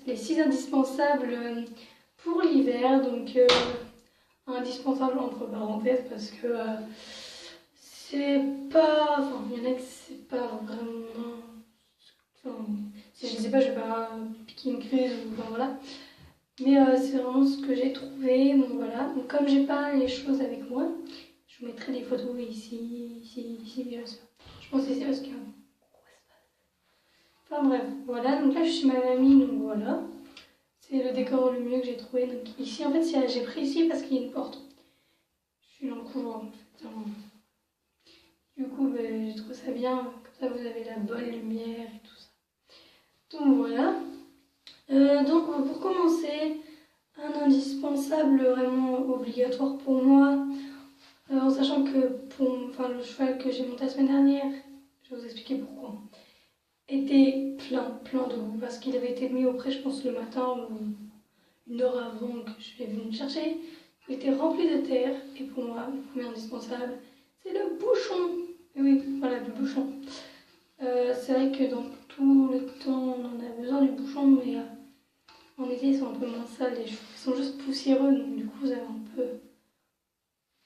les 6 indispensables pour l'hiver. Donc indispensable entre parenthèses parce que c'est pas... Enfin, il y en a que c'est pas vraiment... Enfin, si je ne sais pas, je vais pas piquer une crise ou... Enfin, voilà. Mais c'est vraiment ce que j'ai trouvé. Donc voilà. Donc comme j'ai pas les choses avec moi, je vous mettrai des photos ici, je pense ici parce qu'il y a un gros espace. Enfin bref, voilà. Donc là, je suis chez ma mamie, donc voilà. C'est le décor le mieux que j'ai trouvé. Donc ici, en fait, j'ai pris ici parce qu'il y a une porte. Je suis dans le couloir, en fait. Du coup, j'ai trouvé ça bien. Comme ça, vous avez la bonne lumière et tout ça. Donc voilà. Donc pour commencer, un indispensable vraiment obligatoire pour moi, en sachant que le cheval que j'ai monté la semaine dernière, je vais vous expliquer pourquoi, était plein de boue parce qu'il avait été mis au pré, je pense, le matin ou une heure avant que je suis venue le chercher. Il était rempli de terre et pour moi, le premier indispensable, c'est le bouchon. Et oui, voilà, le bouchon. C'est vrai que dans tout le temps, on en a besoin du bouchon, mais en été, ils sont un peu moins sales, les cheveux ils sont juste poussiéreux, donc du coup, vous avez un peu...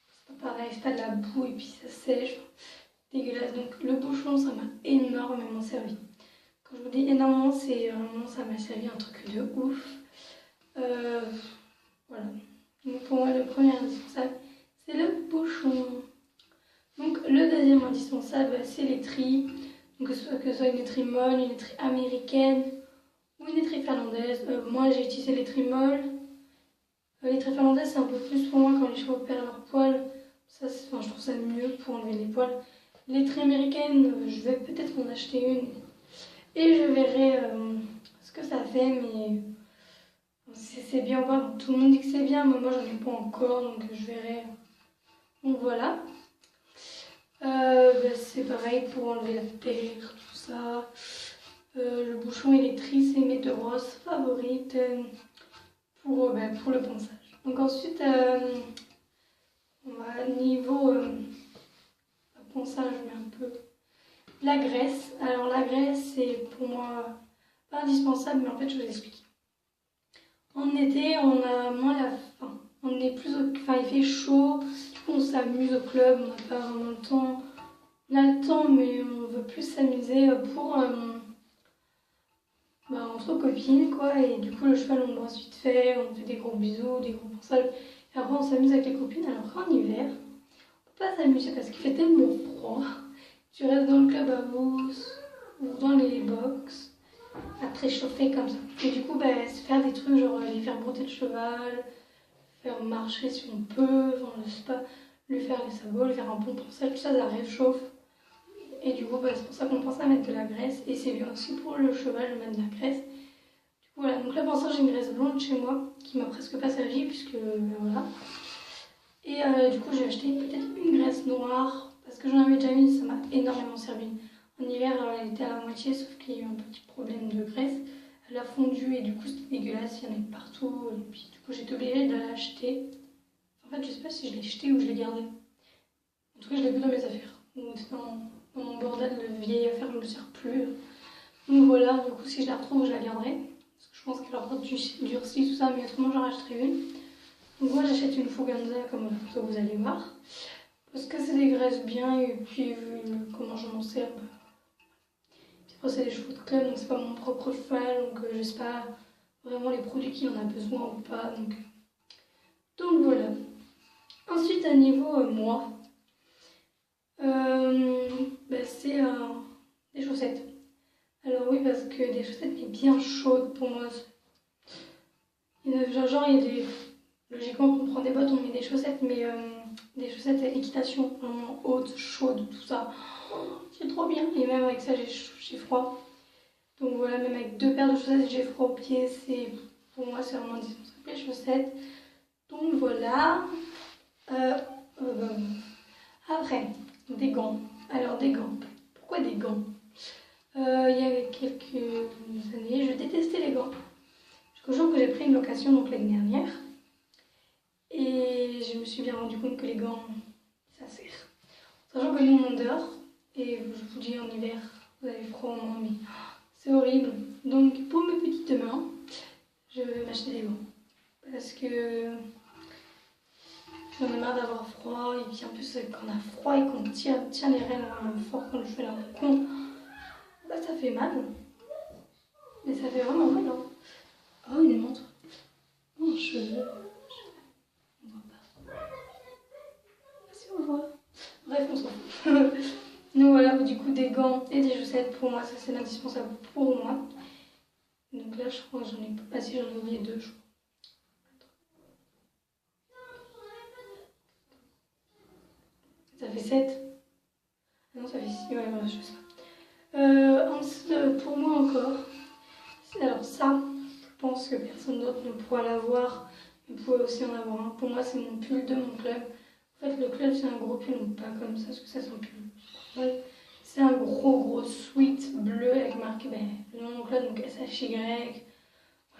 C'est pas pareil, c'est pas de la boue et puis ça sèche, dégueulasse. Donc le bouchon, ça m'a énormément servi. Quand je vous dis énormément, c'est vraiment, ça m'a servi un truc de ouf. Voilà. Donc pour moi, le premier indispensable, c'est le bouchon. Donc le deuxième indispensable, c'est l'étrie. Donc que ce soit une étrie molle, une étrie américaine ou une étrie finlandaise. Moi, j'ai utilisé l'étrie molle. L'étrie finlandaise, c'est un peu plus pour moi quand les chevaux perdent leurs poils. Ça, je trouve ça mieux pour enlever les poils. L'étrie américaine, je vais peut-être en acheter une. Et je verrai ce que ça fait, mais si c'est bien ou pas. Tout le monde dit que c'est bien, mais moi j'en ai pas encore, donc je verrai. Donc voilà. C'est pareil pour enlever la terre, tout ça. Le bouchon et l'étrie, c'est mes 2 brosses favorites pour le ponçage. Donc ensuite, niveau ponçage, je mets un peu la graisse. Alors la graisse, c'est pour moi pas indispensable, mais en fait, je vous explique. En été, on a moins la faim. On est plus enfin, il fait chaud, du coup on s'amuse au club, on n'a pas vraiment le temps. On a le temps, mais on veut plus s'amuser pour entre copines, quoi. Et du coup, le cheval, on brosse vite fait, on fait des gros bisous, des gros ponçages. Et après, on s'amuse avec les copines. Alors qu'en hiver, on peut pas s'amuser parce qu'il fait tellement froid. Tu restes dans le club à vous ou dans les box à te réchauffer comme ça. Et du coup, c'est faire des trucs genre aller faire brouter le cheval, faire marcher si on peut, enfin, je sais pas, lui faire les sabots, lui faire un bon ponçage, tout ça, ça réchauffe. Et du coup, c'est pour ça qu'on pense à mettre de la graisse. Et c'est bien aussi pour le cheval de mettre de la graisse. Du coup, voilà. Donc là, pour l'instant, j'ai une graisse blonde chez moi qui m'a presque pas servi, puisque voilà. Et du coup, j'ai acheté peut-être une graisse noire parce que j'en avais déjà une, ça m'a énormément servi. En hiver, elle était à la moitié, sauf qu'il y a eu un petit problème de graisse. Elle a fondu et du coup, c'était dégueulasse, il y en avait partout. Et puis, du coup, j'étais obligée de l'acheter. En fait, je sais pas si je l'ai jeté ou je l'ai gardé. En tout cas, je l'ai vu dans mes affaires. Donc, dans mon bordel de vieilles affaires, je ne me sers plus. Donc voilà, du coup, si je la retrouve, je la garderai. Parce que je pense qu'elle aura durci, tout ça, mais autrement, j'en rachèterai une. Donc moi, j'achète une Fuganza, comme la photo, vous allez voir. Parce que c'est des graisses bien, et puis vu comment je m'en sers. Puis après, c'est des chevaux de club, donc c'est pas mon propre cheval, donc je sais pas vraiment les produits qu'il en a besoin ou pas. Donc voilà. Ensuite, à niveau moi. C'est des chaussettes. Alors oui, parce que des chaussettes mais bien chaudes pour moi. Il y a des... Logiquement, on prend des bottes, on met des chaussettes, mais des chaussettes équitation, vraiment hautes, chaudes, tout ça. C'est trop bien. Et même avec ça, j'ai froid. Donc voilà, même avec 2 paires de chaussettes, j'ai froid aux pieds. Pour moi, c'est vraiment indispensable les chaussettes. Donc voilà. Après, des gants. Alors des gants. Pourquoi des gants? Il y a quelques années, je détestais les gants. Jusqu'au jour que j'ai pris une location, donc l'année dernière. Et je me suis bien rendu compte que les gants, ça sert. Sachant que nous, on dort. Et je vous dis, en hiver, vous avez froid au moins, mais c'est horrible. Donc pour mes petites mains, je vais m'acheter des gants. Parce que j'en ai marre d'avoir froid. Et puis en plus, quand on a froid et qu'on tient les rênes fort quand je fais la con, bah ça fait mal. Mais ça fait vraiment mal. Hein. Oh, une montre. Mon cheveu. On voit pas. Si on voit. Bref, on s'en fout. Donc voilà, du coup, des gants et des chaussettes, pour moi, ça c'est indispensable pour moi. Donc là, je crois que j'en ai pas. Ah si, j'en ai oublié 2, je crois. Ça fait 7. Ah non, ça fait 6. Ouais, voilà, je sais pas. Pour moi encore. Alors ça, je pense que personne d'autre ne pourra l'avoir. Vous pouvez aussi en avoir un. Pour moi, c'est mon pull de mon club. En fait, le club, c'est un gros pull, donc pas comme ça, parce que ça, c'est un pull. Ouais. C'est un gros sweat bleu avec marqué le nom de mon club, donc SHY. Ouais,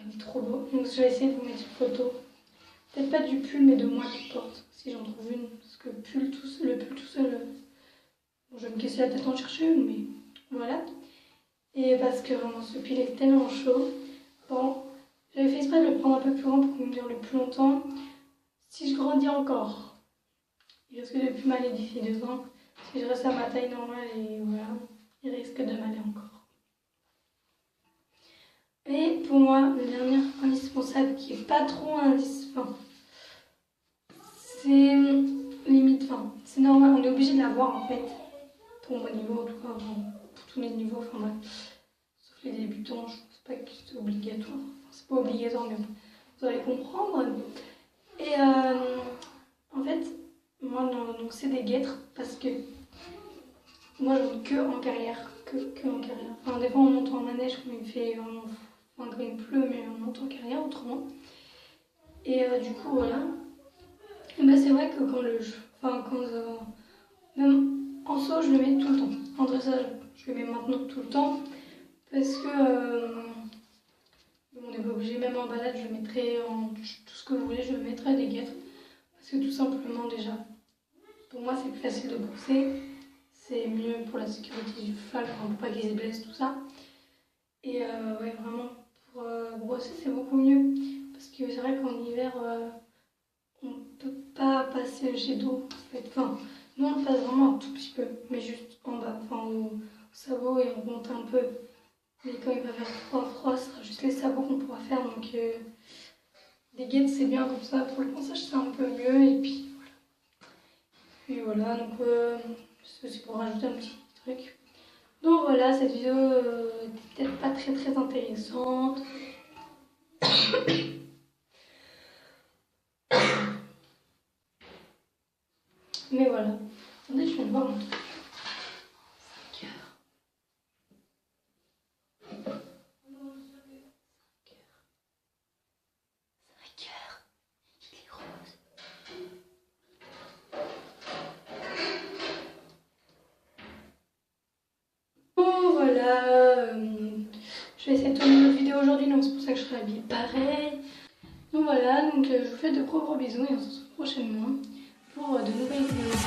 il est trop beau. Donc je vais essayer de vous mettre une photo. Peut-être pas du pull, mais de moi qui porte, si j'en trouve une. Parce que le pull tout seul, bon, je vais me casser la tête en chercher une, mais voilà. Et parce que vraiment, ce pull est tellement chaud. Bon, j'avais fait exprès de le prendre un peu plus grand pour qu'on me dure le plus longtemps. Si je grandis encore, il risque de plus m'aller d'ici 2 ans. Si je reste à ma taille normale, et voilà, il risque de m'aller encore. Et pour moi, le dernier indispensable qui est pas trop indispensable, c'est limite, c'est normal, on est obligé de l'avoir en fait. Pour mon niveau, en tout cas, pour tous les niveaux, enfin bref. Sauf les débutants, je pense pas que c'est obligatoire. Enfin, c'est pas obligatoire, mais bon, vous allez comprendre. Et en fait, moi, donc c'est des guêtres parce que moi, je monte que en carrière. Que en carrière. Enfin, des fois, on monte en manège quand il fait vraiment. Enfin, quand il pleut, mais on monte en carrière autrement. Et du coup, voilà. Et bah, c'est vrai que même en saut, je le mets tout le temps. En dressage, je le mets maintenant tout le temps. Parce que on n'est pas obligé, même en balade, je le mettrai en tout ce que vous voulez, je le mettrai des guêtres. Parce que tout simplement, déjà, pour moi, c'est plus facile de brosser. C'est mieux pour la sécurité du cheval, pour pas qu'il se blesse, tout ça. Et ouais, vraiment, pour brosser, c'est beaucoup mieux. Parce que c'est vrai qu'en hiver, on peut pas passer le jet d'eau. En fait. Enfin, nous, on le passe vraiment un tout petit peu, mais juste en bas, au sabot, et on monte un peu. Mais quand il va faire froid, ce sera juste les sabots qu'on pourra faire. Donc, des guêtres, c'est bien comme ça. Pour le ponçage, c'est un peu mieux. Et puis, voilà. Puis voilà, donc... c'est pour rajouter un petit truc. Donc voilà, cette vidéo était peut-être pas très intéressante. Mais voilà. Attendez, je viens de voir mon truc. 5 heures. 5 heures. Il est rose. Bon voilà, je vais essayer de tourner une autre vidéo aujourd'hui, donc c'est pour ça que je serai habillée pareil. Donc voilà, donc je vous fais de gros bisous et on se retrouve prochainement pour de nouvelles vidéos.